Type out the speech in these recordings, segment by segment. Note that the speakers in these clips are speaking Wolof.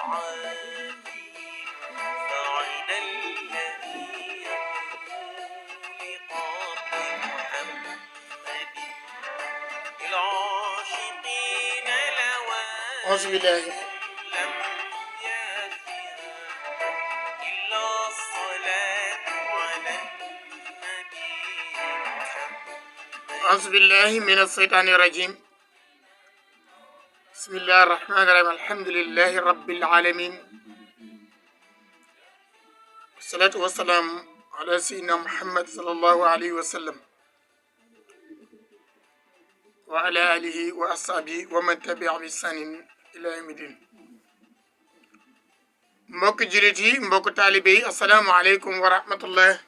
فعل الذي يقول لقاط محمد العاشقين أعوذ بالله لم يفها إلا الصلاة على النبي محمد. أعوذ بالله من الشيطان الرجيم. بسم الله الرحمن الرحيم. الحمد لله رب العالمين، والصلاة والسلام على سيدنا محمد صلى الله عليه وسلم وعلى آله وأصحابه ومن تبع بإحسان إلى يوم الدين. mbokk jullit yi, mbokk taalibe yi, assalaamu aleykum wa rahmatullah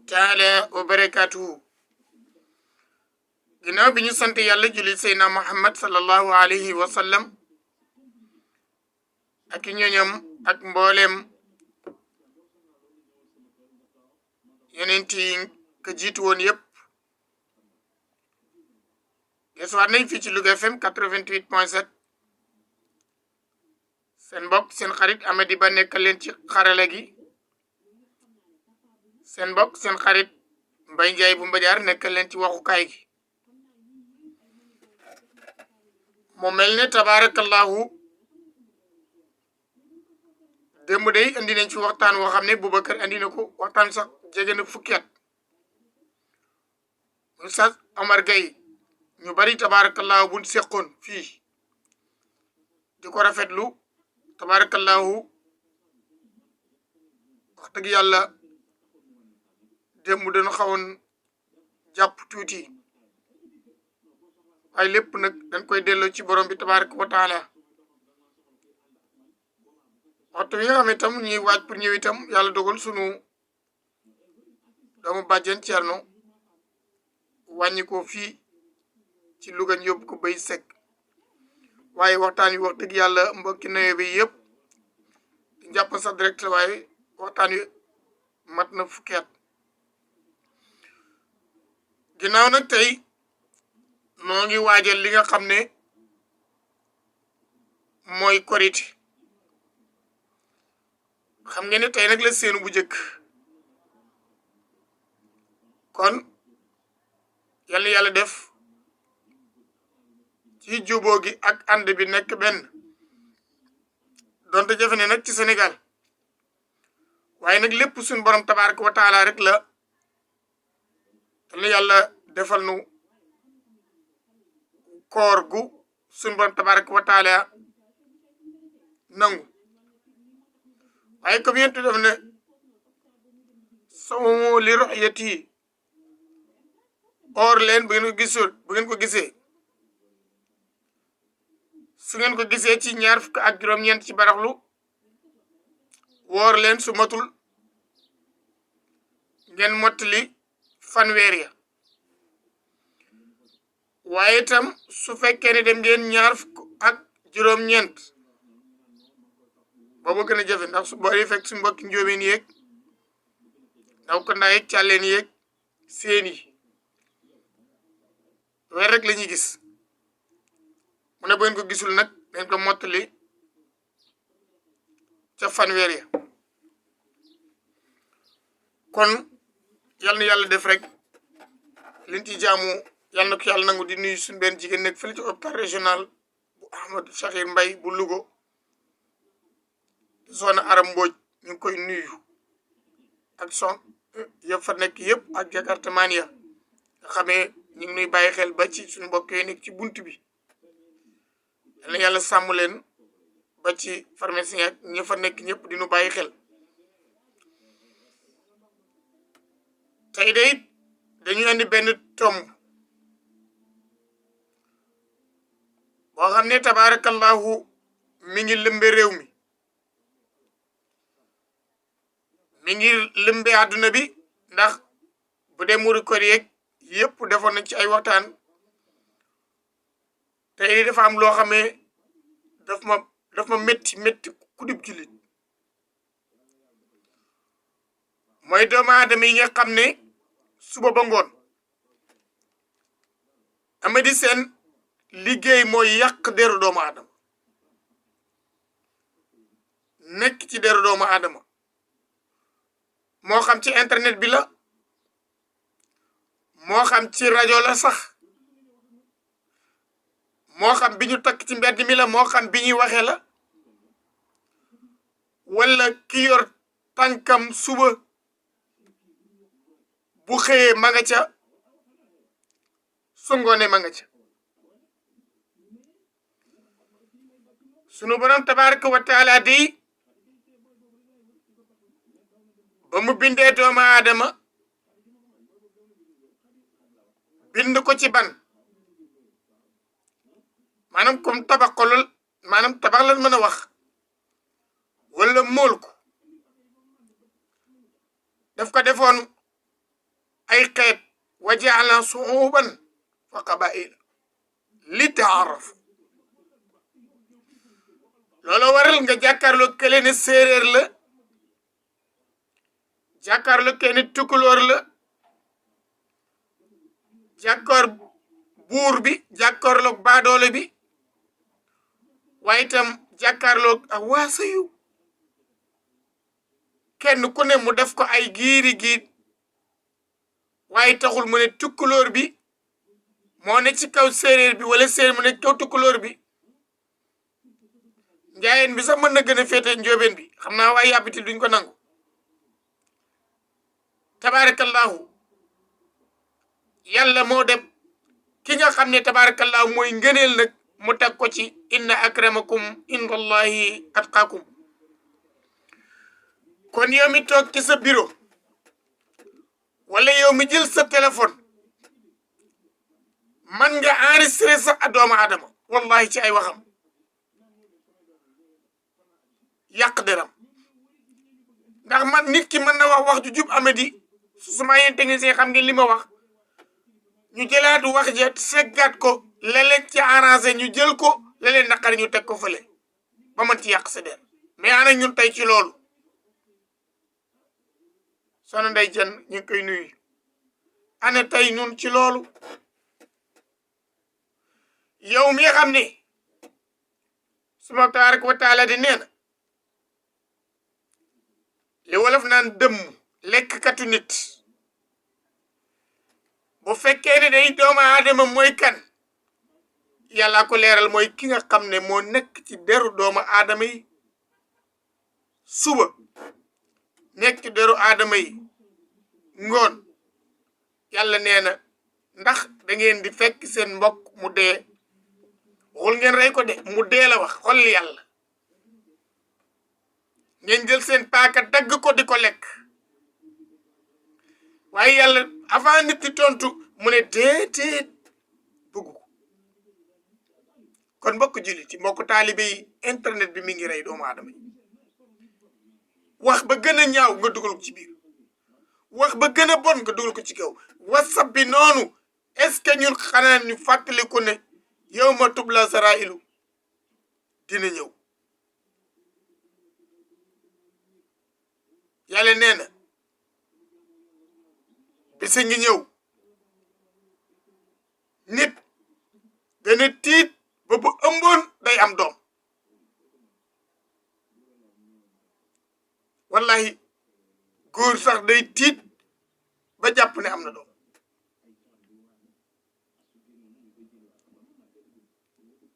taala wa barakaatuhu. ginnaaw bi ñu sant yàlla jullit seydina Muhammad sallallahu alayhi wa sallam ak ñoñam ak mbooleem yonent yi ko jiitu woon yépp, desuwaat nañ fii ci Louga FM 88.7. seen mbokk seen xarit Amady Ba nekkal leen ci xarala gi. seen mbokk seen xarit Mbaye Ndiaye bu Mbadiar nekkal leen ci waxukaay gi. mu mel ne tabaarakallahu démb day andi nañ ci waxtaan woo xam ne Boubacar andi na ko, waxtaan sax jege na fukki at. Oustaz Omar Gueye ñu bari tabaarakallahu buñ seqoon fii di ko rafetlu tabaarakallahu wax dëgg yàlla démb dañu xawoon jàpp tuuti, waaye lépp nag dañ koy delloo ci borom bi tabaaraka wa taala. waxtu wi nga xam itam ñuy waaj pour ñëw itam yàlla dogal sunu doomu bàjjen Cerno wàññi ko fii ci Louga ñu yóbbu ko bay sek. waaye waxtaan wi wax dëgg yàlla mbokki nawe bi yëpp di jàpp sax direct la, waaye waxtaan wi mat na fukki at. ginnaaw nag tey noo ngi waajal li nga xam ne mooy korite. xam ngeen ne tey nag la seenu bu njëkk, kon yàlla yàlla def ci jubóo gi ak ànd bi nekk benn, donte jafe ne nag ci Sénégal, waaye nag lépp suñ borom tabaaraka wa taala rek la. yàlla defal nu koor gu suñ borom tabaaraka wa taala nangu. waaye comme yéen def ne sawmu li ru'yati, or leen bu ngeen ko gisul, bu ngeen ko gisee, su ngeen ko gisee ci ñaar fukk ak juróom-ñeent ci baraxlu, woor leen su matul ngeen mottali fanweer ya. waaye itam su fekkee ne dem ngeen ñaar fukk ak juróom-ñeent, boobu gën a jafe, ndax su boori fekk su mbokki njóobeen yéeg ndaw ko ndaa yeeg càlleen yéeg seen yi weer rek la ñuy gis. mu ne bu ngeen ko gisul nag ngeen ko mottali ca fanweer ya. kon yal na yàlla def rek liñ ci jaamu yal na ko yàlla nangu. di nuyu suñu benn jigéen nekk fële ci hôpital régional bu Ahmadou Sakhir Mbaye bu Louga, zone Aram Mbodj, ñu ngi koy nuyu ak son yëpp fa nekk yëpp ak jakartamaan ya nga xamee ñu ngi nuy bàyyi xel ba ci suñu mbokk yi nekk ci bunt bi. yal na yàlla sàmm leen ba ci pharmacie ak ñi fa nekk ñëpp di nu bàyyi xel. tey day dañu indi benn tomb boo xam ne tabaarakallahu mi ngi lëmbe réew mi, mi ngi lëmbe àdduna bi, ndax bu dee muri kor yeeg yëpp defoon nañ ci ay waxtaan. tey dafa am loo xamee daf ma métti ku dib jullit, mooy doomu aadama yi nga xam ne suba ba ngoon Amady seen liggéey mooy yàq deru doomu aadama. nekk ci deru doomu aadama moo xam ci internet bi la moo xam ci rajo la sax moo xam bi ñu takk ci mbedd mi la moo xam bi ñuy waxee la wala ki yor tànkam suba bu xëyee ma nga ca su ngoonee ma nga ca sunu borom tabaraka wa taala di ba mu bindee doomu aadama bind ko ci ban maanaam comme tabax ko lool maanaam tabax lan mën a wax wala mool ko daf ko defoon ay xeet wa jaala suuban wa qabail li taarafu loolu waral nga jàkkaarloo kële ne séeréer la jàkkaarloo kenn tukulóor la jàkkaar buur bi jàkkaarloo baadoole bi waaye itam jàkkaarloo ak waasayu kenn ku ne mu def ko ay giiri giir waaye taxul mu ne tukulóor bi moo ne ci kaw séeréer bi wala séeréer mu ne ci kaw tukulóor bi njaayeen bi sax mën na gën a féete njóobeen bi xam naa waaye yàbbiti duñ ko nangu tabaarakallahu yàlla moo dem ki nga xam ne tabaarakallahu mooy ngëneel nag mu teg ko ci inna akramakum indallahi atqaakum kon yow mi toog ci sa bureau wala yow mi jël sa téléphone man nga enregistré sax a doomu aadama wallahi ci ay waxam yàq deram ndax man nit ki mën na wax ju jub amadi suma yéen technicien xam ngeen li ma wax ñu jëlaat wax ja seggaat ko leleen ci arrangé ñu jël ko leleen naqari ñu teg ko fële ba mën ci yàq sa der mais ana ñun tey ci loolu soxna Ndeye Diène ñu ngi koy nuyu ana tey ñun ci loolu yow mi xam ne suma tabaraka wa taala di nee na li wolof naan dëmm lekkkatu nit bu fekkee ne day doomu aadama mooy kan yàlla ko leeral mooy ki nga xam ne moo nekk ci deru doomu aadama yi suba nekk ci deru aadama yi ngoon yàlla nee na ndax da ngeen di fekk seen mbokk mu dee waxul ngeen rey ko de mu dee la wax xol yàlla ngeen jël seen paaka dagg ko di ko lekk waaye yàlla avant nit di tontu mu ne déedéet bëgg ko kon mbokk jullit yi mbokk taalibe yi internet bi mi ngi rey doomu aadama yi wax ba gën a ñaaw nga dugal ko ci biir wax ba gën a bon nga dugal ko ci kaw whatsapp bi noonu est-ce que ñun xanaa ñu fàttaliku ne yow ma tubla sarailu dina ñëw yàlla nee na bisa ngi ñëw nit dana tiit ba bu ëmboon day am doom wallahi góor sax day tiit ba jàpp ne am na doom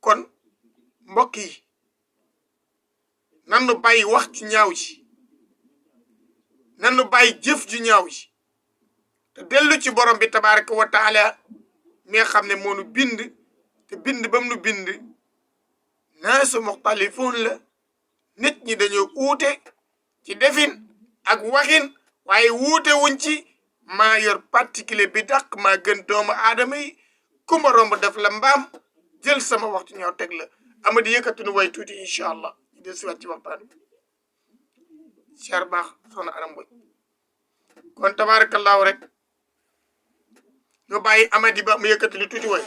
kon mbokk yi nanu bàyyi wax ju ñaaw ji nanu bàyyi jëf ju ñaaw ji te dellu ci borom bi tabaraka wa taala mi nga xam ne moo nu bind te bind bam nu bind naasu muxtalifuun la nit ñi dañoo uute ci defin ak waxin waaye wuute wuñ ci maa yor particulier bi dàq maa gën doomu aadama yi ku ma romb def la mbaam jël sama waxtu ñaaw teg la amadi yëkkati nu way tuuti incha allah ñu del siwaat ci waxtaan bi cher baax soxna Aram Mbodj kon tabaarakallaahu rek ñu bàyyi amadi ba mu yëkkati lu tuuti way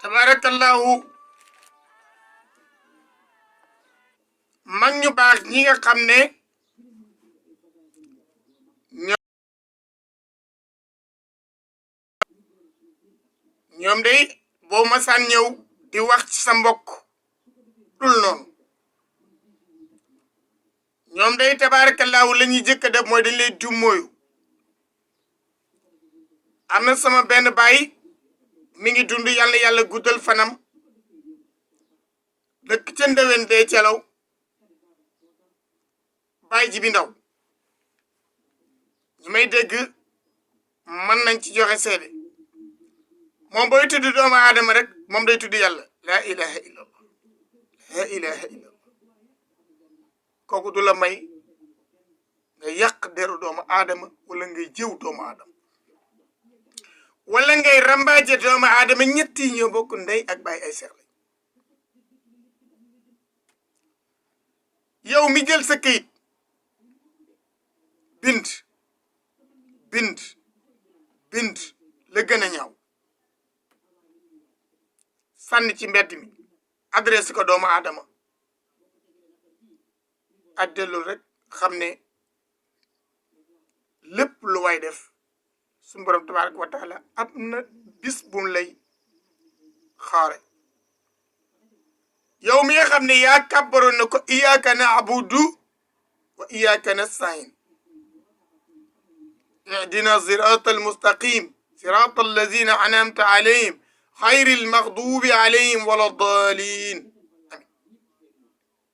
tabarakallahu mag ñu baax ñi nga xam ne ñoom day boo masaan ñëw di wax ci sa mbokk dul noonu ñoom day tabarakallahu la ñuy jëkk a def mooy dañ lay dummóoyu am na sama benn baay mi ngi dund yàlla yàlla guddal fanam dëkk ca Ndewen dee celaw baay ji bi ndaw ñu may dégg mën nañ ci joxe seede moom booy tudd doomu aadama rek moom day tudd yàlla laa ilaha illallah laa ilaha illallah kooku du la may nga yàq deru doomu aadama wala ngay jëw doomu aadama wala ngay rambaaje doomu aadama ñetti ñoo bokk ndey ak baay ay seex lañ yow mi jël sa këyit bind la gën a ñaaw sànni ci mbedd mi adresse ko doomu aadama addellul rek xam ne lépp lu waay def suñu borom tabaraka wa taala am na bis bum lay xaare yow mi nga xam ne yaa kàbbaroon na ko iyyaka na'budu wa iyyaka nasta'in ihdina siratal mustaqim siratal lazina an'amta alayhim xayril maxdubi alayhim wala dalin amin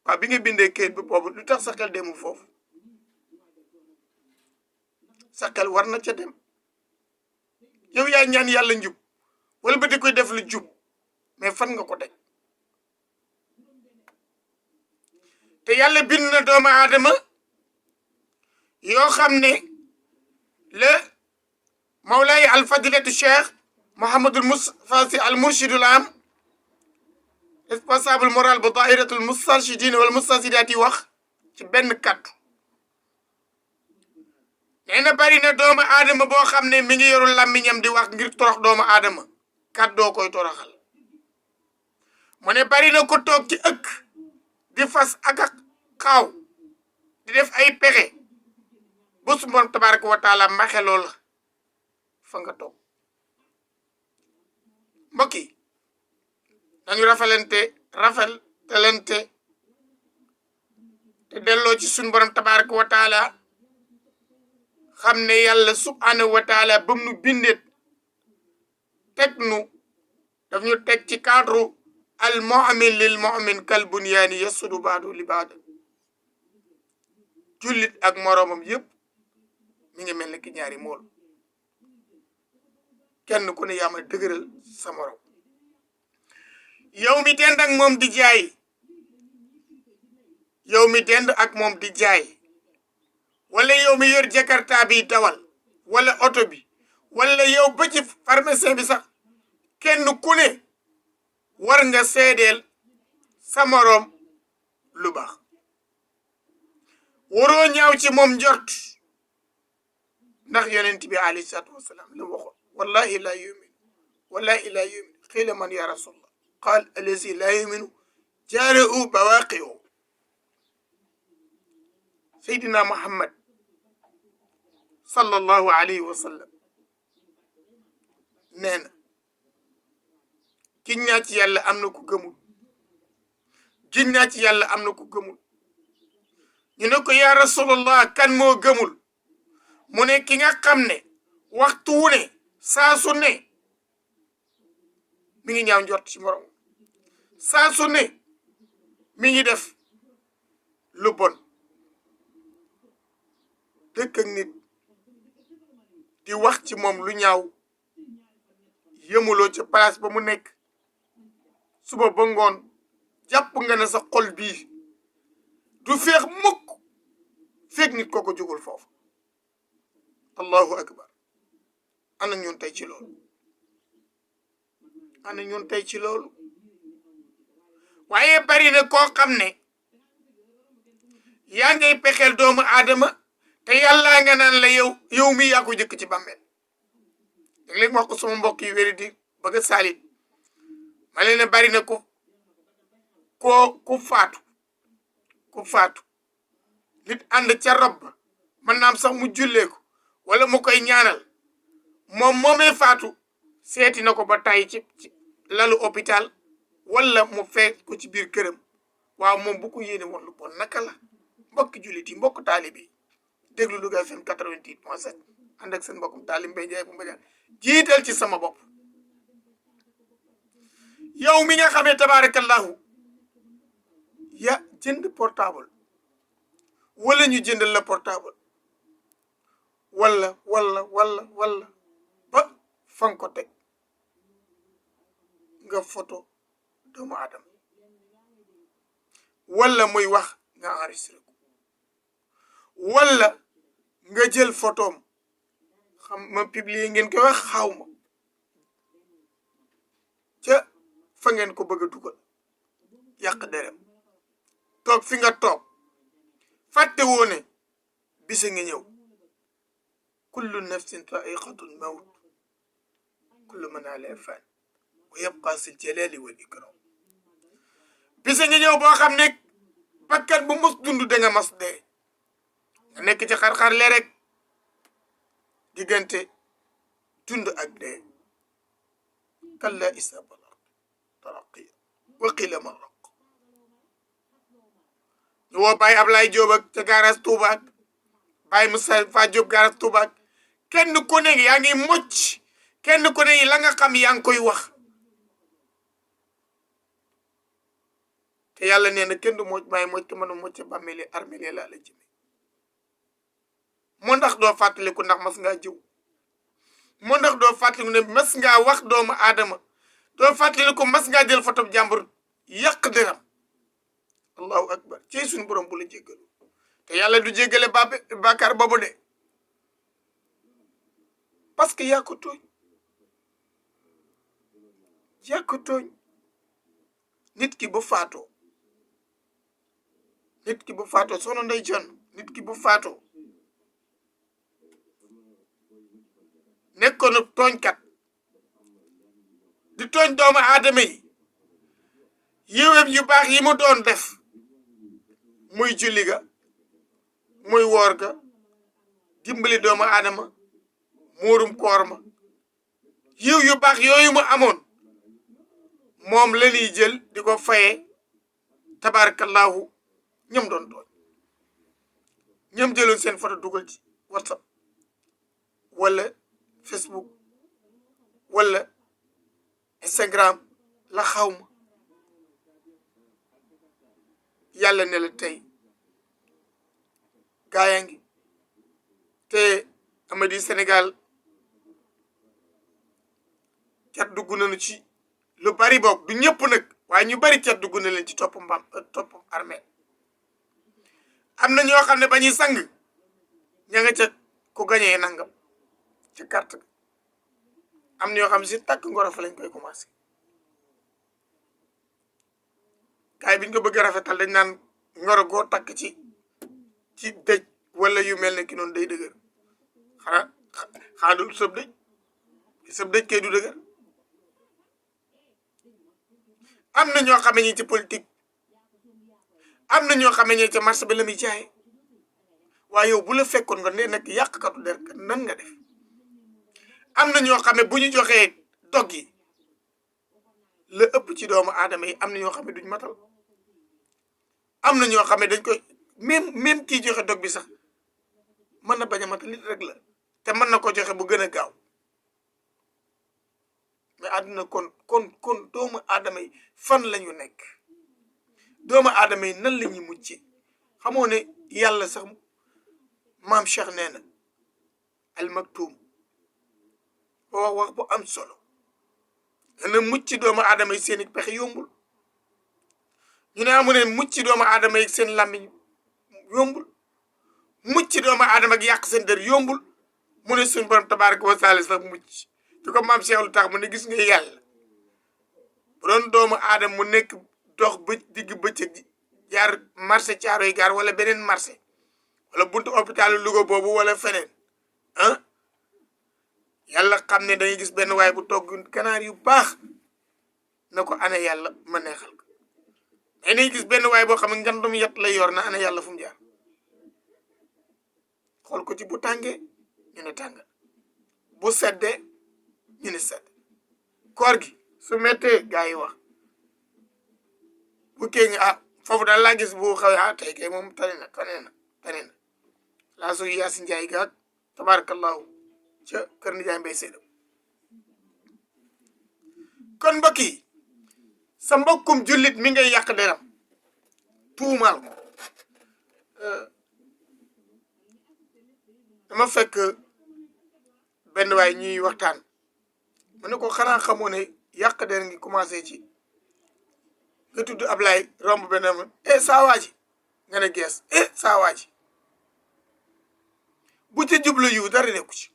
waaw bi nga bindee kayit bi boobu lu tax sa xel demul foofu sa xel war na ca dem yow yaa ñaan yàlla njub wala ba di koy def lu jub mais fan nga ko teg te yàlla bind na doomu aadama yoo xam ne le mawlaay alfadilatu cheikh Mouhamadul Moustapha Sy al murshidul am responsable moral bu dairatul mustarshidin wala mustarsidaat yi wax ci benn kàddu nee na bari na doomu aadama boo xam ne mi ngi yorul làmmiñam di wax ngir torox doomu aadama kàddoo koy toroxal mu ne bari na ko toog ci ëkk di fas ak xaaw di def ay pexe bu su borom tabaraka wa taala maxe loola fa nga toog mbokk yi nañu rafetalante te delloo ci suñu borom tabaraka wa taala xam ne yàlla subhanahu wa taala bam nu bindeet teg nu daf ñu teg ci cadre al mu'min lil mu'min kal bunyaani yasudu baadu li baad jullit ak moroomam yëpp mi ngi mel ni ki ñaari mool kenn ku ne yaa ma dëgëral sa morom yow mi dend ak moom di jaay yow mi dend ak moom di jaay yow mi yor jakarta bi dawal wala oto bi wala yow ba ci pharmacien bi sax kenn ku ne war nga seedeel sa moroom lu baax waroo ñaaw ci moom njort ndax yonent bi alayhi salaatu wasalaam la waxoon wallahi la yumin wallahi la yumin qiila man ya rasulallah qaal allazi la yuminu jaara'u bawaqi'u seydina muhammad sallallahu alayhi wa sallam nee na giñ naa ci yàlla am na ku gëmul giñ naa ci yàlla am na ku gëmul ñu ne ko yaa rasulallah kan moo gëmul mu ne ki nga xam ne waxtu wu ne saa su ne mi ngi ñaaw njort ci morom saa su ne mi ngi def lu bon dëkk ak nit di wax ci moom lu ñaaw yëmuloo ca place ba mu nekk suba ba ngoon jàpp nga ne sa xol bii du feex mukk feeg nit kooko jógul foofu allahu akbar ana ñun tey ci loolu ana ñun tey ci loolu waaye bari na koo xam ne yaa ngay pexeel doomu aadama te yàlla nga naan la yow mi yaa ko jëkk ci bàmmeel léeg-léeg ma wax ko sama mbokk yi wéri di bëgg a saalit ma leen ne bari na ku faatu nit ànd ca rob ba mën naam sax mu jullee ko wala mu koy ñaanal moom moomee faatu seeti na ko ba tàyyi ci lalu hôpital wala mu fekk ko ci biir këram waaw moom bu ko yéene woon lu bon naka la mbokk jullit yi mbokk taalibe yi déglu Louga FM 88.7 ànd ak seen mbokkum taalim Mbaye Ndiaye bu Mbadiane jiital ci sama bopp yow mi nga xamee tabaarakallahu ya jënd portable wala ñu jëndal la portable wala ba fan ko teg nga photo doomu aadama wala muy wax nga enregistré ko wala nga jël photom xam ma publier ngeen koy wax xaw ma ca fa ngeen ko bëgg a dugal yàq derem toog fi nga toog fàtte woone bisa nga ñëw kullu nafsin dha'iqatul mawt kullu man alayha fan wa yabqa sil jalali wal ikram bisa nga ñëw boo xam ne bakkan bu mos dund da nga mos dee nga nekk ci xar-xar le rek diggante dund ak dee kalla isa balaghat taraqiya wa qila man raq ñu woo Baye Ablaye Diop ak ca garage Touba ak Baye Moussa Fa Diop garage Touba ak kenn ku ne yaa ngi mocc kenn ku ne la nga xam yaa ngi koy wax te yàlla nee na kenn du mocc maay mocc te mën a mocc bàmmeeli armeeli laa la jëme moo ndax doo fàttaliku ndax mas ngaa jiw moo ndax doo fàttaliku ne mas ngaa wax doomu aadama doo fàttaliku mas ngaa jël photo jàmbur yàq deram allahu akbar ci suñu borom bu la jéggalu te yàlla du jéggale bàkkaar boobu de parce que yaa ko tooñ nit ki bu faatoo soxna Ndey Jon nit ki bu faatoo nekkoon tooñkat di tooñ doomu aadama yi yiwem yu baax yi mu doon def muy julli ga muy woor ga dimbali doomu aadama muurum koor ma yiw yu baax yooyu mu amoon moom la ñuy jël di ko fayee tabarakallahu ñoom doon tooñ ñoom jëloon seen photo dugal ci WhatsApp wala Facebook wala Instagram la xawma yàlla ne la tey gaaya ngi te Amady Sénégal cat dugg nañu ci lu bari boog du ñëpp nag waaye ñu bari cat dugg na leen ci topp armée am na ñoo xam ne ba ñuy sang ña nga ca ku gañee nangam ca carte ga am na yoo xam si takk ngoro fa lañ koy commencé kaay biñ ko bëgg rafetal dañ naan ngoro goo takk ci dëj wala yu mel ne ki noonu day dëgër xanaa dul sëb dëj kay du dëgër am na ñoo xamee ñi ci politique am na ñoo xamee ñi ci marché bi la muy jaay waaye yow bu la fekkoon nga ne nag yàqkatu der nan nga def am na ñoo xamee bu ñu joxee dog yi la ëpp ci doomu aadama yi am na ñoo xam ne duñ matal am na ñoo xam ne dañ koy même kii joxe dog bi sax mën na bañ a matal nit rek la te mën na ko joxe bu gën a gaaw mais àdduna kon doomu aadama yi fan la ñu nekk doomu aadama yi nan la ñuy mucce xamoo ne yàlla sax maam Cheikh nee na al maktum wax bu am solo dana mucc doomu aadama yi seen i pexe yombul ñu ne amu ne mucc doomu aadama yi seen làmmiñ yombul mucc doomu aadama ak yàq seen der yombul mu ne suñ borom tabaraka wa taala sax mucc te ko maam Cheikh lu tax mu ne gis nga yàlla bu doon doomu aadama mu nekk dox digg bëccëg jaar marché Caaroy gaar wala beneen marché wala buntu hôpitalu Louga boobu wala feneen yàlla xam ne dañuy gis benn waay bu togg ganaar yu baax na ko ana yàlla ma neexal ko mais dañuy gis benn waay boo xam ne ngandum yat lay yor na ana yàlla fu mu jaar xool ko ci bu tàngee ñu ne tàng bu seddee ñu ne sedd koor gi su mettee gaa yi wax bu kee ñu foofu daal laa gis bu xawee tey kay moom tane na laa su Yaasin Njaay gaag tabarakallahu ca kër Nijaay Mbay Seydou kon mbokk yi sa mbokkum jullit mi ngay yàq deram tuumaal ko dama fekk benn waay ñuy waxtaan mu ne ko xanaa xamoo ne yàq der ngi commencé ci nga tudd Ablaye romb benn ma saa waa ji nga ne gees saa waa ji bu ca jublu yu dara nekku ci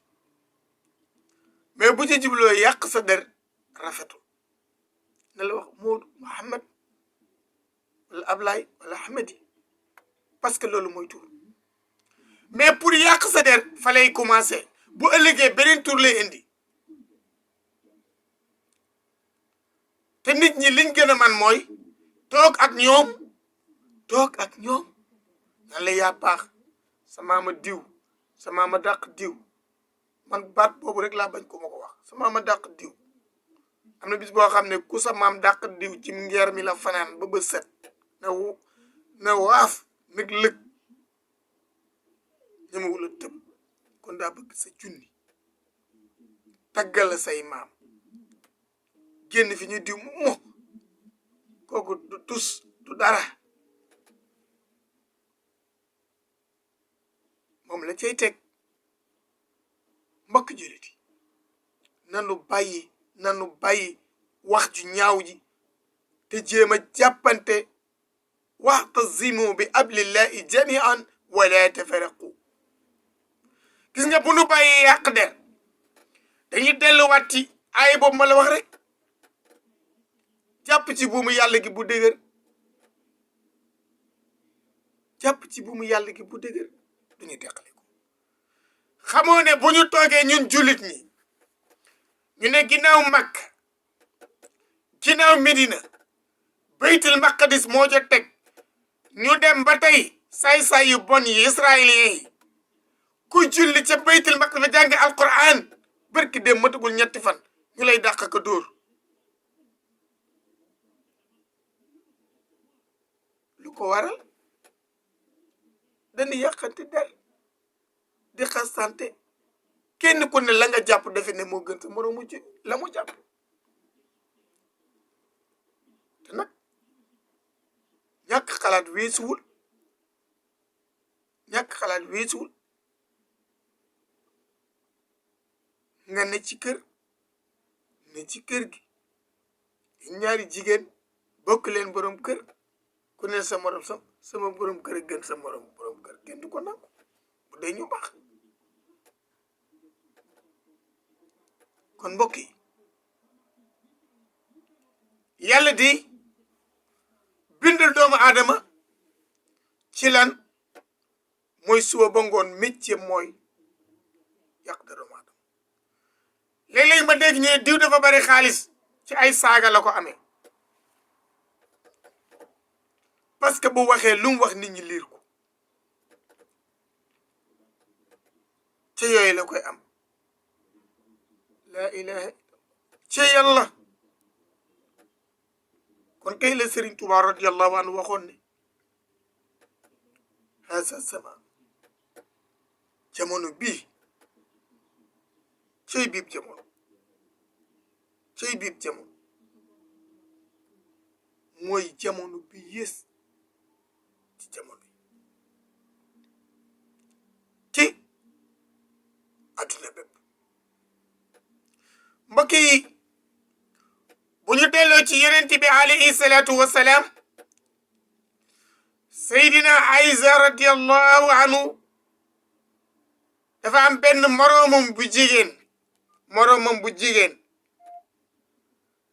mais bu ca jubloo yàq sa der rafetul ne la wax Moodu Muhammad wala Ablaye wala Ahmadi parce que loolu mooy tur mais pour yàq sa der fa lay commencé bu ëllëgee beneen tur lay indi te nit ñi liñ gën a man mooy toog ak ñoom nan la yaa baax sa maama diw sa maama dàq diw man baat boobu rek laa bañ ko ma ko wax sa maama dàq diw am na bis boo xam ne ku sa maam dàq diw ci ngeer mi la fanaan ba bët set na waaf nag lëg ñemewula tëb kon daa bëgg sa junni taggal la say maam génn fi ñu diw mo kooku du tus du dara moom la cay teg mbokk jullit yi nanu bàyyi wax ju ñaaw ji te jéem a jàppante wa'tasimu bi hablillahi jami'an wala tafarraqu gis nga bu nu bàyyi yàq der dañuy delluwaat ci aay boobu ma la wax rek jàpp ci buumu yàlla gi bu dëgër duñu teqale ko xamoo ne bu ñu toogee ñun jullit ñi ñu ne ginnaaw Makka ginnaaw Medina baytul maqdis moo ca teg ñu dem ba tey saay-saay yu bon yi israéliens yi ku julli ca baytul maqdis ba jàng alquran barki dem matagul ñetti fan ñu lay dàq ko dóor lu ko waral dañu yàqante der di xasante kenn ku ne la nga jàpp defe ne moo gën sa moroomu ci la mu jàpp te nag ñàkk xalaat weesuwul nga ne ci kër gi ñaari jigéen bokk leen borom kër ku ne sa morom sama borom kër gën sa morom borom kër kenn du ko nangu bu dee ñu baax kon mbokk yi yàlla di bindal doomu aadama ci lan mooy suba ba ngoon métier mooy yàq da doomu aadama léeg-léeg ma dégg ñu ne diw dafa bari xaalis ci ay saaga la ko amee parce que bu waxee lu mu wax nit ñi liir ko ci yooyu la koy am laa ilaha ci yàlla kon kay la Sëriñ Tuubaa radiyallahu anhu waxoon ne haasa sama jamono bii cey biib jamono cey biib jamono mooy jamono bi yées ci jamono yi ci adduna bépp mbokk yi bu ñu delloo ci yonent bi alayhi salaatu wassalaam Seydina Aysa radiyallahu anhu dafa am benn moroomam bu jigéen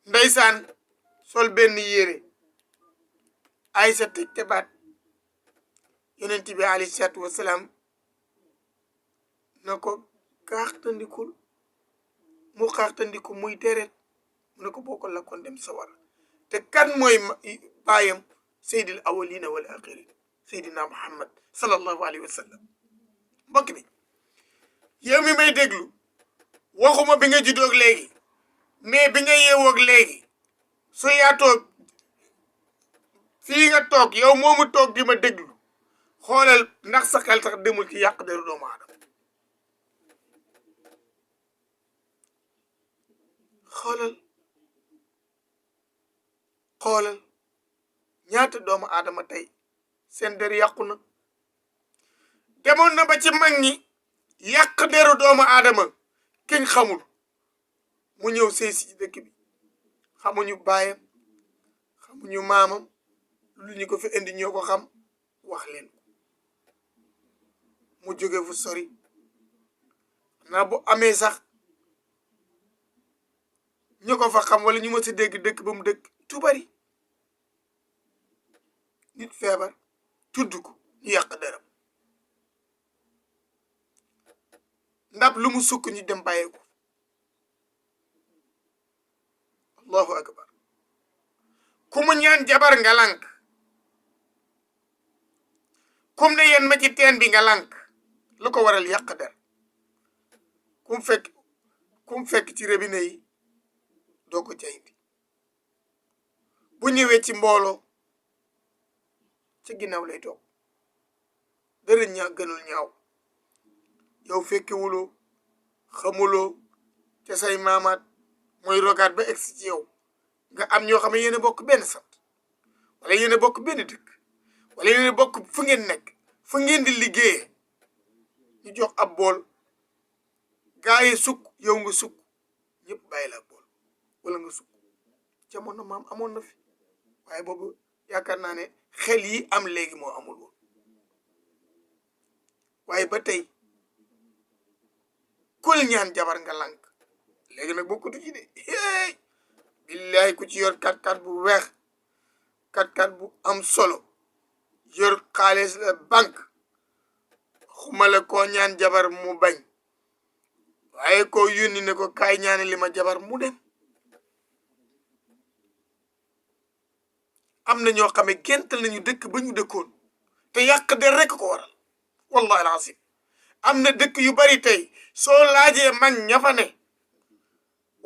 ndeysaan sol benn yére Aysa tëj te baat yonent bi alayhi salaatu wassalaam na ko xaaxtandikul mu xaaxtandiku muy deret mu ne ko boo ko lakkoon dem sawar te kan mooy baayam seydil awalina wal axirin seydina muhammad sallallahu alayhi wa sallam mbokk bi yow mi may déglu waxuma bi nga juddoog léegi mais bi nga yeewoog léegi su yaa toog fii nga toog yow moomu toog di ma déglu xoolal ndax sa xel sax demul ci yàq deru doomu aadama xoolal ñaata doomu aadama tey seen der yàqu na demoon na ba ci mag ñi yàq deru doomu aadama kiñ xamul mu ñëw sëy si ci dëkk bi xamuñu baayam xamuñu maamam lu ñu ko fi indi ñoo ko xam wax leen ko mu jóge fu sori naa bu amee sax ñu ko fa xam wala ñu ma si dégg dëkk ba mu dëkk tu bari nit feebar tudd ko ñu yàq deram ndab lu mu sukk ñu dem bàyyee ko allahu akbar ku mu ñaan jabar nga lànk kum ne yéen ma ci teen bi nga lànk lu ko waral yàq der kum fekk ci robinet yi doo ko jayndi bu ñëwee ci mbooloo ci ginnaaw lay toog dara ñaa gënul ñaaw yow fekkewuloo xamuloo ca say maamaat mooy rogaat ba egsi ci yow nga am ñoo xam ne yéen a bokk benn sant wala yéen a bokk benn dëkk wala yéen a bokk fu ngeen nekk fu ngeen di liggéeyee ñu jox ab bool gaa yi sukk yow nga sukk ñëpp bàyyi la bool wala nga sukk jamono maam amoon na fi waaye boobu yaakaar naa ne xel yi am léegi moo amul woon waaye ba tey kul ñaan jabar nga lànk léegi nag bokkatu ci de billahi ku ci yor kat-kat bu weex kat-kat bu am solo yor xaalis la banque xumala koo ñaan jabar mu bañ waaye koo yónni ne ko kaay ñaane li ma jabar mu dem am na ñoo xame gental nañu dëkk ba ñu dëkkoon te yàq der rekk ko waral wallahi alazim am na dëkk yu bari tey soo laajee mag ña fa ne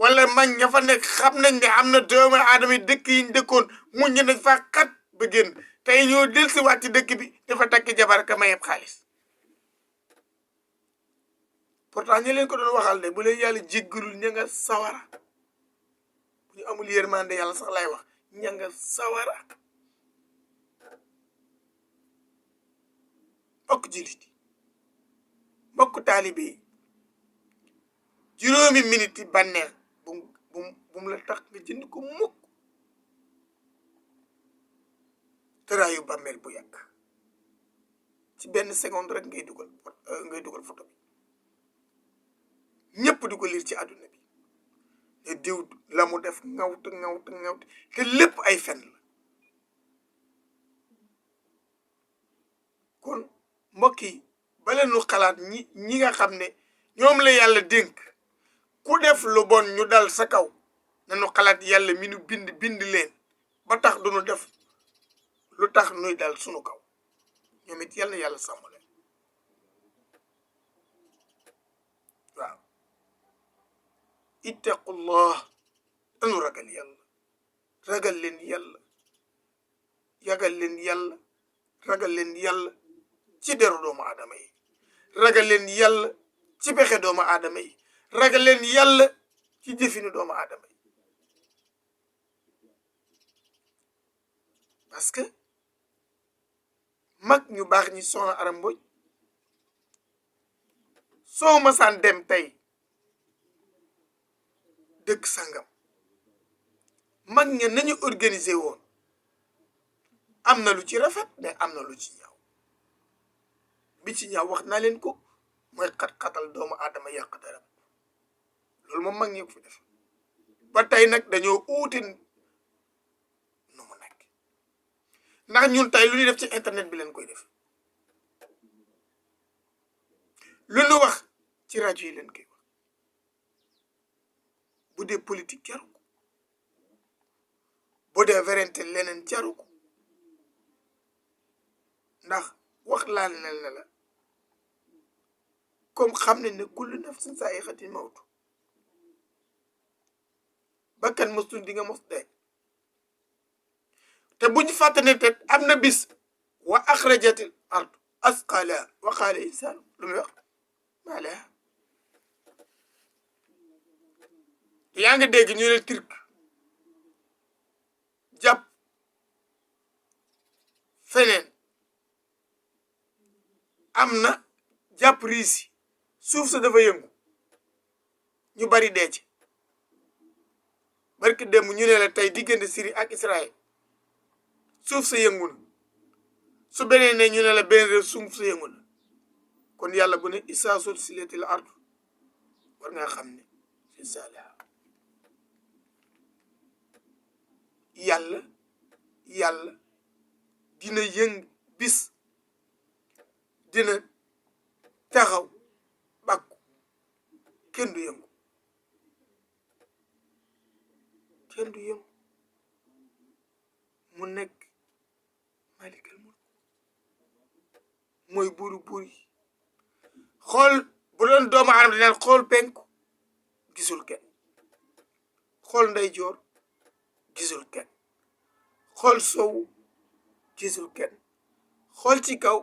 wala mag ña fa nekk xam nañ ne am na doomu aadama yi dëkk yiñ dëkkoon muñ nañ fa xat ba génn tey ñoo dellusiwaat ci dëkk bi dafa takk jabar ka mayeb xaalis pourtant ñi leen ko doon waxal de bu leen yàlla jéggalul ña nga sawara bu ñu amul yërmande yàlla sax lay wax ña nga sawara mbokk jullit yi mbokk taalibe yi juróomi minute yi bànneex bum la tax nga jënd ko mukk tëraayu bàmmeel bu yàgg ci benn seconde rek ngay dugal photo bi ñëpp di ko liir ci àdduna bi ne diw la mu def ngawte te lépp ay fen la. kon mbokk yi bala nu xalaat ñi nga xam ne ñoom la yàlla dénk ku def lu bon ñu dal sa kaw nañu xalaat yàlla mi nu bind leen ba tax duñu def lu tax nuy dal sunu kaw. ñoom it yal na yàlla sàmm leen. waaw ittaqullah anu ragal yàlla, ragal leen yàlla, yagal leen yàlla, ragal leen yàlla ci deru doomu aadama yi, ragal leen yàlla ci pexe doomu aadama yi, ragal leen yàlla ci jëfinu doomu aadama yi. parce que mag ñu baax ñi Soxna Aram Mbodj soo masaan dem tey dëkk sangam mag ña nañu organiser woon am na lu ci rafet mais am na lu ci ñaaw. bi ci ñaaw wax naa leen ko mooy xat-xatal doomu aadama yàq dara loolu moom mag ñi ko fi def ba tey nag dañoo uuti nu mu nekk ndax ñun tey lu ñuy def ci internet bi leen koy def, lu ñu wax ci rajo yi leen koy wax. bu dee politique jaru ko, bu dee werante leneen jaru ko, ndax wax laal na la comme xam ne ne kullu nafsin zaa'iqatul mawt, bakkan mos di nga mos dee. te bu ñu fàtte ne te am na bis wa axrajatil ardu asqalaha wa qaala insaanu lu muy wax maa lahaa. yaa ngi dégg ñu ne Turc jàpp feneen am na jàpp Russie suuf sa dafa yëngu ñu bari dee ci barki démb ñu ne la tey diggante Syrie ak Israël suuf sa yëngu na su beneen ne ñu ne la benn réew suuf sa yëngu na. kon yàlla bu ne izaa zulzilatil ardu war nga xam ne zilzaalahaa. yàlla dina yëng bis dina taxaw bàkku kenn du yëngu mu nekk malikal mulk mooy buuru buur yi. xool bu doon doomu aadama dina xool penku gisul kenn, xool ndeyjoor gisul kenn, xool sowu gisul kenn, xool ci kaw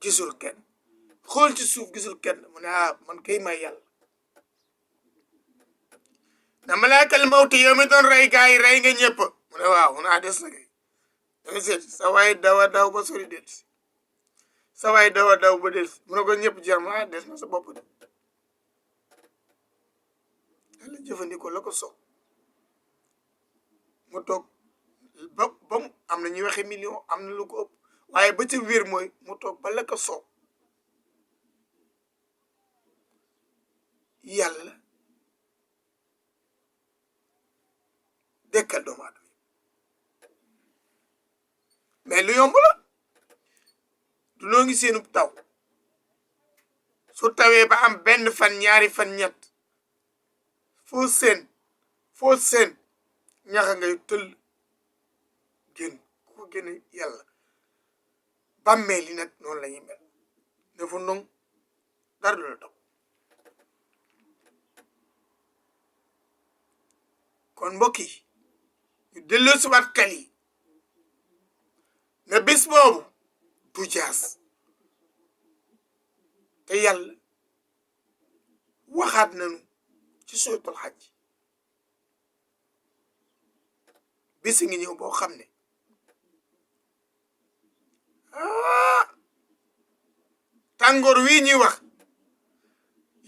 gisul kenn, xool ci suuf gisul kenn. mu ne man kay may yàlla. na malaakal mawti yow mi doon rey gaa yi rey nga ñëpp. mu ne waaw mu ne des na kay danga seet sa waay daw ba sori del si, sa waay daw ba del si. mu ne ko ñëpp jeex mu des na sa bopp de. yàlla jëfandikoo la ko soog mu toog ba mu am na ñuy waxe million, am na lu ko ëpp, waaye ba ca wér mooy mu toog ba la ko soog yàlla dekkal doomu aadama. mais lu yomb la du noo ngi seenub taw su tawee ba am benn fan ñaari fan ñett foo seen ñaxa ngay tëll génn ku ko génne yàlla. bàmmeel yi nag noonu la ñuy mel dafa nong dara du la taw. kon mbokk yi ñu delloo si waat xel yi ne bés boobu du jaas. te yàlla waxaat nañu ci suratul Hajj bés ngi ñëw boo xam ne tàngoor wii ñuy wax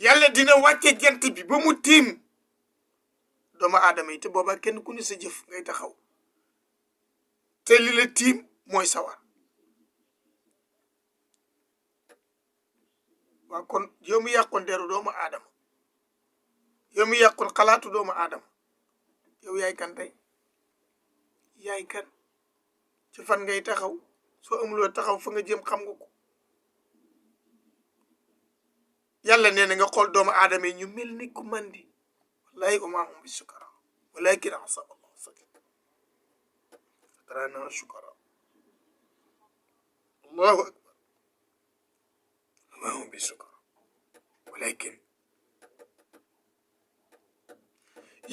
yàlla dina wàcce jant bi ba mu tiim doomu aadama yi te booba kenn ku ne sa jëf ngay taxaw te li la tiim mooy sawar. waaw kon yow mi yàqoon deru doomu aadama yow mi yàqul xalaatu doomu aadama yow yaay kan tey yaay kan ci fan ngay taxaw soo amuloo taxaw fa nga jëm xam nga ko yàlla nee na nga xool doomu aadama yi ñu mel ni ku mandi wallahi wa maa hum bi sukara walakin asaba allah sakin tarana sukara allahu akbar wa maa hum bi sukara walakin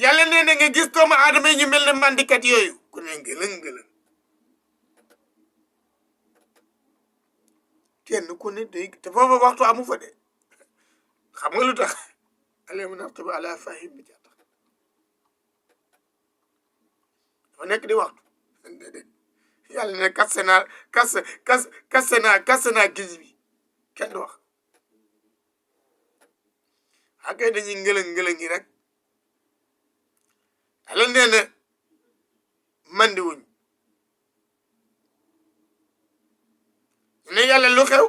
yàlla nee na nga gis doomu aadama yi ñu mel ne mandikat yooyu ku ne ngëlëng kenn ku ne day te foofa waxtu amu fa de xam nga lu tax alayhim naxtimu ala afwaahihim bi tax dafa nekk di waxtu déedéet yàlla ne kasse naa gis bi kenn du wax akay dañuy ngëlëng yi rek yàlla nee na mandi wuñ ne yàlla lu xew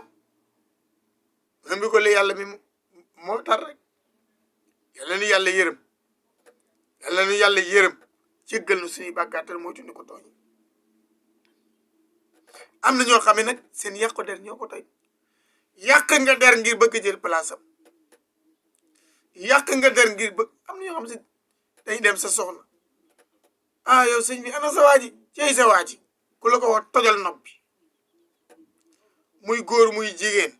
bi ko li yàlla mi moo tar rek yàlla nu yàlla yërëm jéggal nu suñuy bàkkaatal moytu ni ko tooñ am na ñoo xam ne nag seen yàqu der ñoo ko tooñ yàq nga der ngir bëgg jël place am yàq nga der ngir bëgg am na ñoo xam si dañuy dem sa soxna ah yow sëñ bi ana sa waaji cey sa waaji ku la ko wax tojal nopp bi muy góor muy jigéen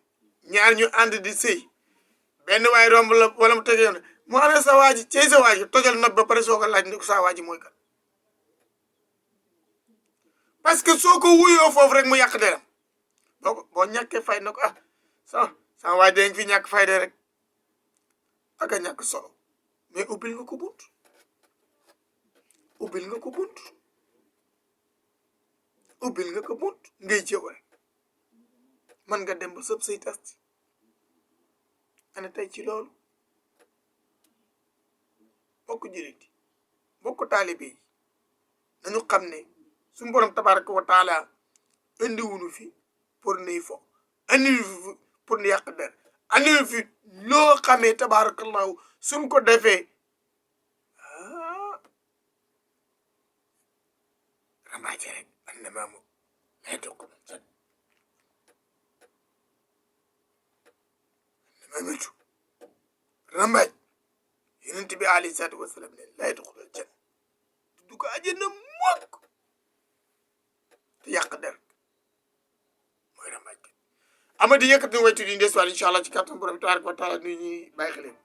ñaar ñu ànd di sëy benn waay romb la wala mu tegee ne mu ana sa waaji cey sa waaji tojal nopp ba pare soo ko laaj ne ko sa waaji mooy kan parce que soo ko wuyoo foofu rek mu yàq deram boo ñàkkee fay na ko ah sa waaj dañ fi ñàkk fay de rek ak a ñàkk solo mais ubbil nga ko bunt ngay jëw rek man nga dem ba sëb say tas ana tey ci loolu bokk julit bokk taalibe yi nañu xam ne suñu borom tabaraka wa taala indi wuñu fi pour nuy fo andi fi pour nu yàq der andi fi loo xamee tabarakallahu suñ ko defee ramaaje rek man na maamu lay toq jan mamatu rambaaj yonent bi alayhi salaatu wasalaam ne lay toq jan du ko àjjana mukk te yàq der mooy rambaaj kat amadi yëkkat ni waytu di ndes wàll incha allah ci kàttan borom tabaraka wa taala nuy ñuy bàyyi xeleen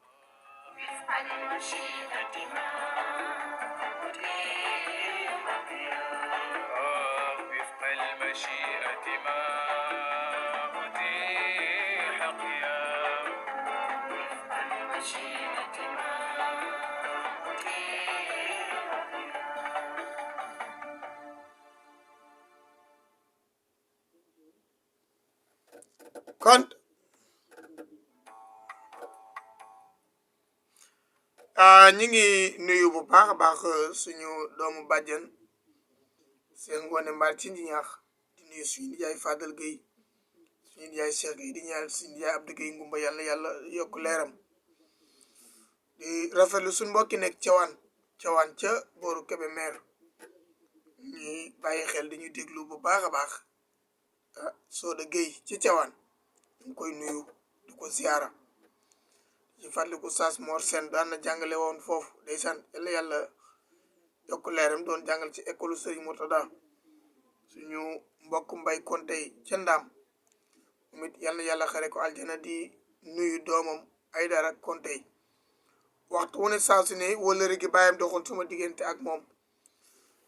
kon ñi ngi nuyu bu baax a baax suñu doomu bàjjen seen ngoone mbaar ci ñax di nuyu suñu nijaay Fadal Gueye suñu nijaay Cheikh Gueye di ñaanal suñu nijaay Abdou Gueye ngumba yàlla yokk leeram di rafetlu suñu mbokki nekk cawaan ca booru Kébémer ñuy bàyyi xel di ñu déglu bu baax a baax Soda Gueye ci cawaan ñu koy nuyu di ko ziara ci fàttaliku Saas Mor Sène daan na jàngale woon foofu ndeysaan yàlla yokk leeram doon jàngal ci école Serigne Murtada suñu mbokk Mbay Konte ca Ndaam moom it yàlla xare ko aljana di nuyu doomam Aydara Konte waxtu wu ne saa su ne wëllëri gi bàyyam doxoon suma diggante ak moom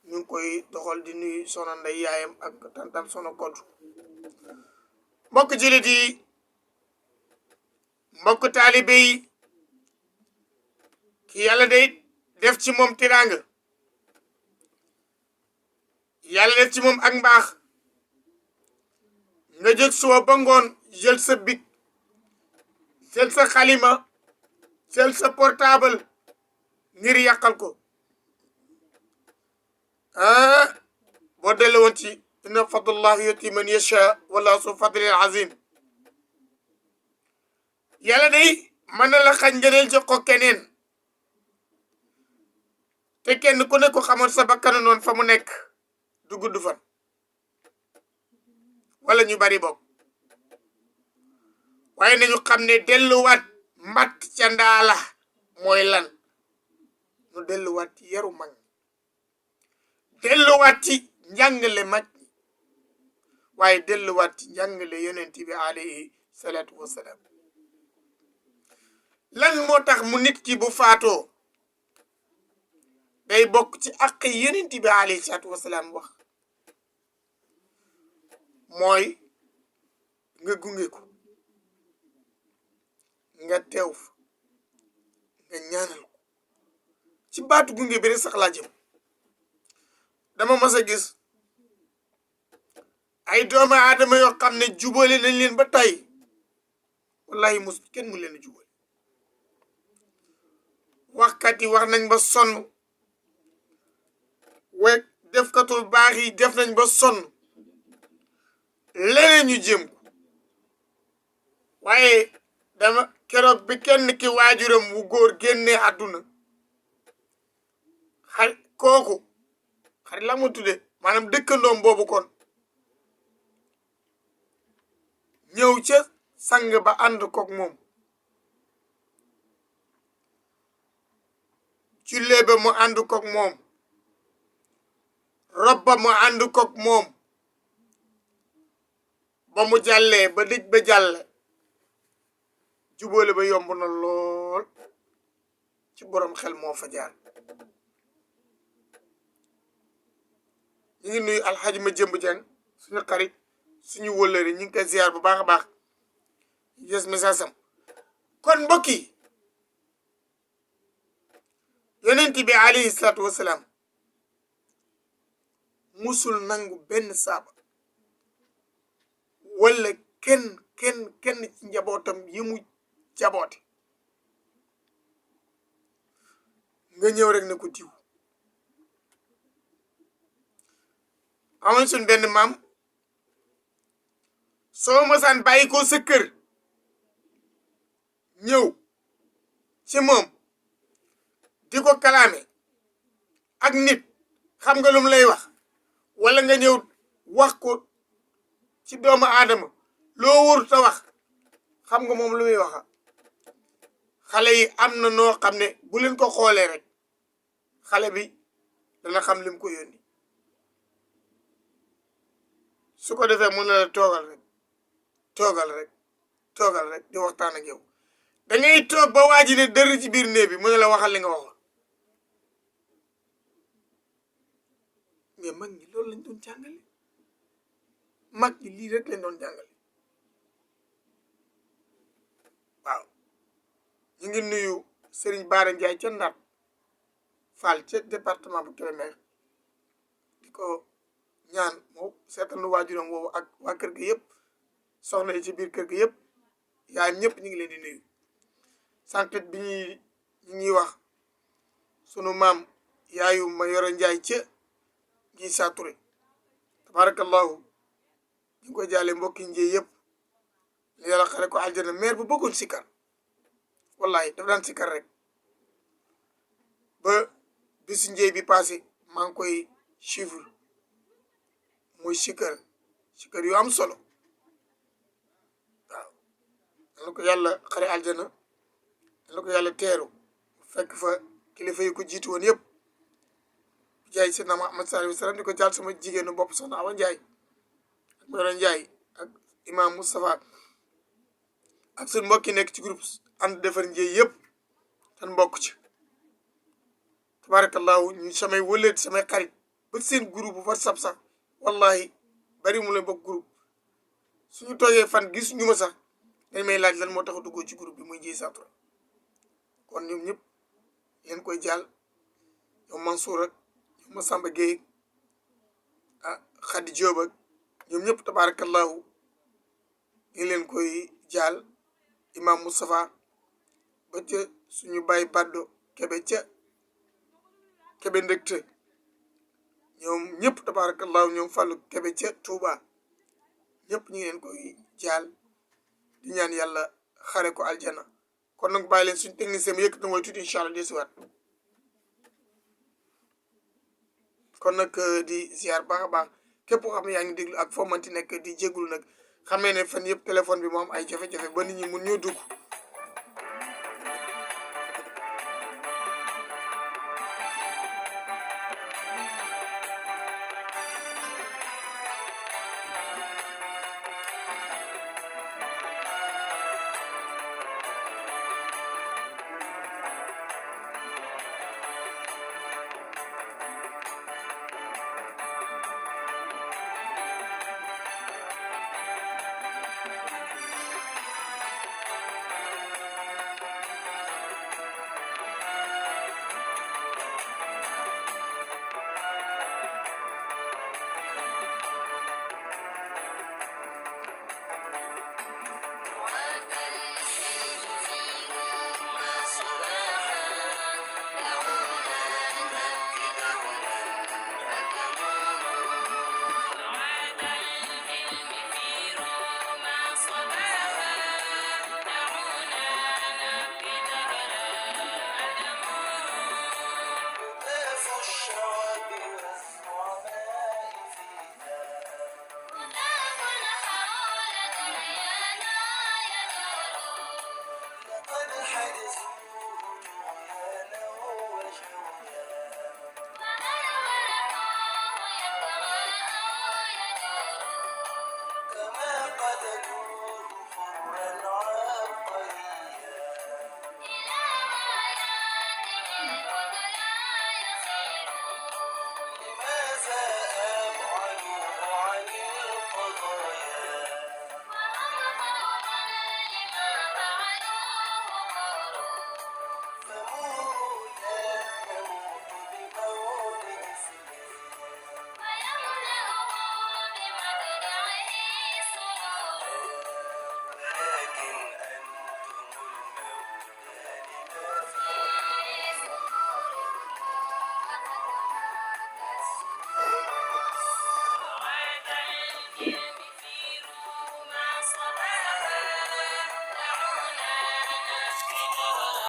ñu ngi koy doxal di nuyu Soxna Ndey yaayam ak tantam Soxna Koddu mbokk jullit yi mbokk taalibe yi ki yàlla day def ci moom tiraanga yàlla def ci moom ak mbaax nga jóg suba ba ngoon jël sa bic jël sa xalima jël sa portable ngir yàqal ko boo delle woon ci inna fadlallahi yuti man yasha wala su fadlil azim yàlla day mën na la xañ ngëneel jox ko keneen te kenn ku ne ko xamoon sa bakkanu noonu fa mu nekk du gudd fan wala ñu bari bokk waaye nañu xam ne delluwaat matt ca ndaala mooy lan nu delluwaat ci yaru mag delluwaat ci njàngale mag waaye delluwaat ci njàngale yonent bi alayhi salaatu wassalaam lan moo tax mu nit ki bu faatoo day bokk ci àq yonent bi alayhi salaatu wassalaam wax mooy nga gunge ko nga teew fa nga ñaanal ko ci baatu gunge bi rek sax laa jëm dama mas a gis ay doomu aadama yoo xam ne jubale nañ leen ba tey wallahi mus kenn mu leen a jubale waxkat yi wax nañ ba sonn we defkatul baax yi def nañ ba sonn leneen ñu jëm ko waaye dama keroog bi kenn ki waajuram wu góor génnee àdduna kooku xarit la mu tudde maanaam dëkkandoom boobu kon ñëw ca sang ba ànd koog moom jullee ba mu ànd koog moom rob ba mu ànd koog moom ba mu jàllee ba dëj ba jàll jubóole ba yomb na lool ci borom xel moo fa jaar ñu ngi nuyu alxaji ma jëmb jàng suñu xarit suñu wëllëri ñu ngi koy ziar bu baax a baax gis message am kon mbokk yi yonent bi alayhi salaatu wasalaam musul nangu benn saaba wala kenn ci njabootam yi mu jaboote nga ñëw rek ne ko diw amoon suñ benn maam soo masaan bàyyi ko sa kër ñëw ci moom di ko kalaame ak nit xam nga lum lay wax wala nga ñëw wax ko ci doomu aadama loo wurut a wax xam nga moom lu muy waxa xale yi am na noo xam ne bu leen ko xoolee rek xale bi dana xam lim ko yónni su ko defee mun na la toogal rek di waxtaan ak yow da ngay toog ba waa ji ne dër ci biir néeg bi mu ne la waxal li nga waxoon mais mag ñi loolu lañ doon jàngale mag ñi lii rek lañ doon jàngale waaw ñu ngi nuyu Serigne Bara Ndiaye ca Ndar Fall ca département bu Kébémer di ko ñaan moo seetal nu waajuram woowu ak waa kër gi yëpp soxna yi ci biir kër gi yëpp yaa ñëpp ñu ngi leen di nuyu sànqit bi ñuy wax sunu maam yaayu ma yoro Njaay ca gi sature tabarakallahu ñu ngi koy jaale mbokki njëy yëpp li yàlla xare ko aljana maire bu bëggoon sikar wallahi daf daan sikar rek ba bisu njëy bi passé maa ngi koy chiffre muy sikar yu am solo waaw yal na ko yàlla xare aljana yal na ko yàlla teeru fekk fa kilifa yi ko jiitu woon yëpp jaay Seydina Muhammad sallallahu alayhi wa sallam di ko jaal sama jigéenu bopp soxna Awa Njaay ak Mayoro Njaay ak imam Moustapha ak suñ mbokki nekk ci groupe ànd defar njëy yëpp tan mbokk ci tabarakallahu ñu samay wëleet samay xarit ba seen groupe WhatsApp sax wallahi bari mu leen bokk groupe suñu toogee fan gis ñu ma sax dañ may laaj lan moo tax a duggoo ci groupe bi muy Ndiéye Satura kon ñoom ñëpp leen koy jaal ñoom Mansour ak ñoom Massamba Gueye ah Khady Diop ak ñoom ñëpp tabarakallahu ñu leen koy jaal imam Moustapha ba ca suñu bàyyi baddo kebe ca kebe ndëgte ñoom ñëpp tabarakallahu ñoom fàllu kebe ca Touba ñëpp ñu ngi leen koy jaal di ñaan yàlla xare ko aljana kon nag bàyyi leen suñu technicien bi yëkkat na mooy tuuti incha allah desiwaat kon nag di ziar baax a baax képp koo xam ne yaa ngi déglu ak foo mënti nekk di jégalu nag xamee ne fan yëpp téléphone bi moom ay jafe-jafe ba nit ñi mun ñoo dugg.